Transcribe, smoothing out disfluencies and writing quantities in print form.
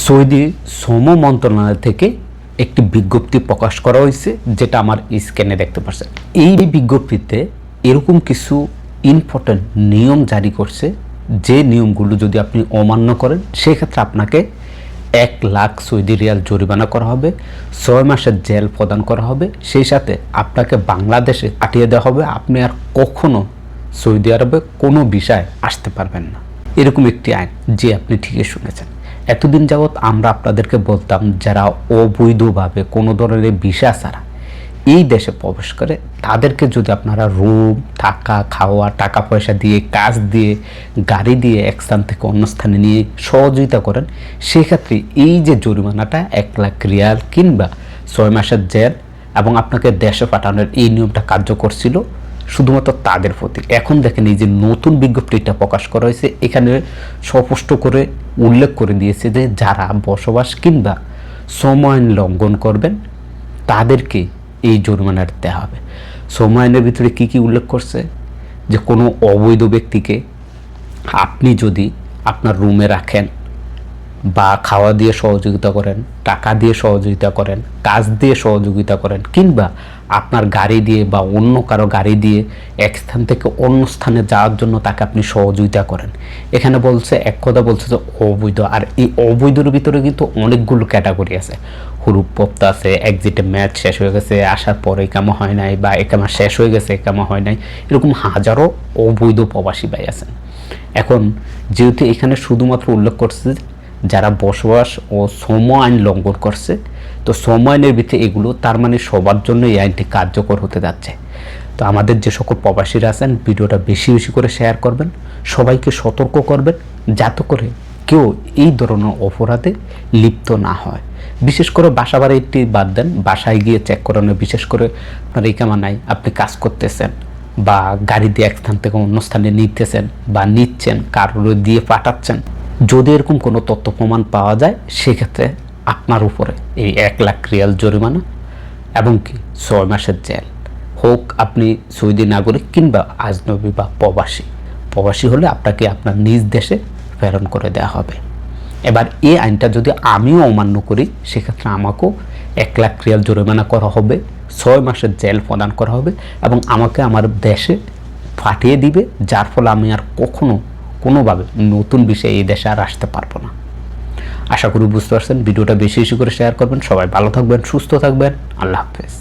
Saudi শ্রম মন্ত্রণালয় থেকে একটি বিজ্ঞপ্তি প্রকাশ করা হয়েছে, যেটা আমার স্ক্রিনে দেখতে পাচ্ছেন। এই বিজ্ঞপ্তিতে এরকম কিছু ইম্পর্টেন্ট নিয়ম জারি করছে, যে নিয়মগুলো যদি আপনি অমান্য করেন সেক্ষেত্রে আপনাকে 1 লাখ সৌদি রিয়াল জরিমানা করা হবে, 6 মাসের জেল প্রদান করা হবে, সেই সাথে আপনাকে বাংলাদেশে পাঠিয়ে দেওয়া হবে। আপনি আর কখনো সৌদি আরবে কোনো বিষয় আসতে পারবেন না। এরকম একটি আইন, যে আপনি ঠিকই শুনেছেন। এতদিন যাবৎ আমরা আপনাদেরকে বলতাম, যারা অবৈধভাবে কোনো ধরনের ভিসা ছাড়া এই দেশে প্রবেশ করে, তাদেরকে যদি আপনারা রুম, থাকা, খাওয়া, টাকা পয়সা দিয়ে, কাজ দিয়ে, গাড়ি দিয়ে এক স্থান থেকে অন্য স্থানে নিয়ে সহযোগিতা করেন, সেক্ষেত্রে এই যে জরিমানাটা 1 লাখ রিয়াল কিংবা 6 মাসের জেল এবং আপনাকে দেশে পাঠানোর এই নিয়মটা কার্যকর ছিল শুধুমাত্র তাদের প্রতি। এখন দেখেন, এই যে নতুন বিজ্ঞপ্তিটা প্রকাশ করা হয়েছে, এখানে স্পষ্ট করে উল্লেখ করে দিয়েছে যে যারা বসবাস কিংবা শ্রম আইন লঙ্ঘন করবেন তাদেরকে এই জরিমানাটা দেওয়া হবে। শ্রম আইনের ভিতরে কী কী উল্লেখ করছে, যে কোনো অবৈধ ব্যক্তিকে আপনি যদি আপনার রুমে রাখেন বা খাওয়া দিয়ে সহযোগিতা করেন, টাকা দিয়ে সহযোগিতা করেন, কাজ দিয়ে সহযোগিতা করেন, কিংবা আপনার গাড়ি দিয়ে বা অন্য কারো গাড়ি দিয়ে এক স্থান থেকে অন্য স্থানে যাওয়ার জন্য তাকে আপনি সহযোগিতা করেন। এখানে বলছে, এক কথা বলছে যে অবৈধ। আর এই অবৈধের ভিতরে কিন্তু অনেকগুলো ক্যাটাগরি আছে। হুরুপ্পপ্তা আছে, এক্সিটে ম্যাচ শেষ হয়ে গেছে, আসার পরে একামা হয় নাই, বা একামা শেষ হয়ে গেছে একামা হয় নাই, এরকম হাজারো অবৈধ প্রবাসী ভাই আছেন। এখন যেহেতু এখানে শুধুমাত্র উল্লেখ করছে যারা বসবাস ও শ্রম আইন লঙ্ঘন করছে, তো শ্রম আইনের ভিতরে এগুলো, তার মানে সবার জন্য এই আইনটি কার্যকর হতে যাচ্ছে। তো আমাদের যে সকল প্রবাসীরা আছেন, ভিডিওটা বেশি বেশি করে শেয়ার করবেন, সবাইকে সতর্ক করবেন, যাতে করে কেউ এই ধরনের অপরাধে লিপ্ত না হয়। বিশেষ করে বাসা বাড়িটি বাদ দেন, বাসায় গিয়ে চেক করানো, বিশেষ করে আপনার ইকামা নাই, আপনি কাজ করতেছেন বা গাড়ি দিয়ে এক স্থান থেকে অন্য স্থানে নিতেছেন বা নিচ্ছেন, কারোর দিয়ে পাঠাচ্ছেন, যদি এরকম কোনো তথ্য প্রমাণ পাওয়া যায়, সেক্ষেত্রে আপনার উপরে এই 1 লাখ রিয়াল জরিমানা এবং কি 6 মাসের জেল, হোক আপনি সৌদি নাগরিক কিংবা আজনবী বা প্রবাসী হলে আপনাকে আপনার নিজ দেশে প্রেরণ করে দেওয়া হবে। এবার এই আইনটা যদি আমিও অমান্য করি, সেক্ষেত্রে আমাকেও 1 লাখ রিয়াল জরিমানা করা হবে, 6 মাসের জেল প্রদান করা হবে এবং আমাকে আমার দেশে পাঠিয়ে দিবে, যার ফলে আমি আর কখনো কোনোভাবে নতুন বিষয়ে এই দেশে আর আসতে পারবো না। আশা করি বুঝতে পারছেন। ভিডিওটা বেশি বেশি করে শেয়ার করবেন। সবাই ভালো থাকবেন, সুস্থ থাকবেন। আল্লাহ হাফেজ।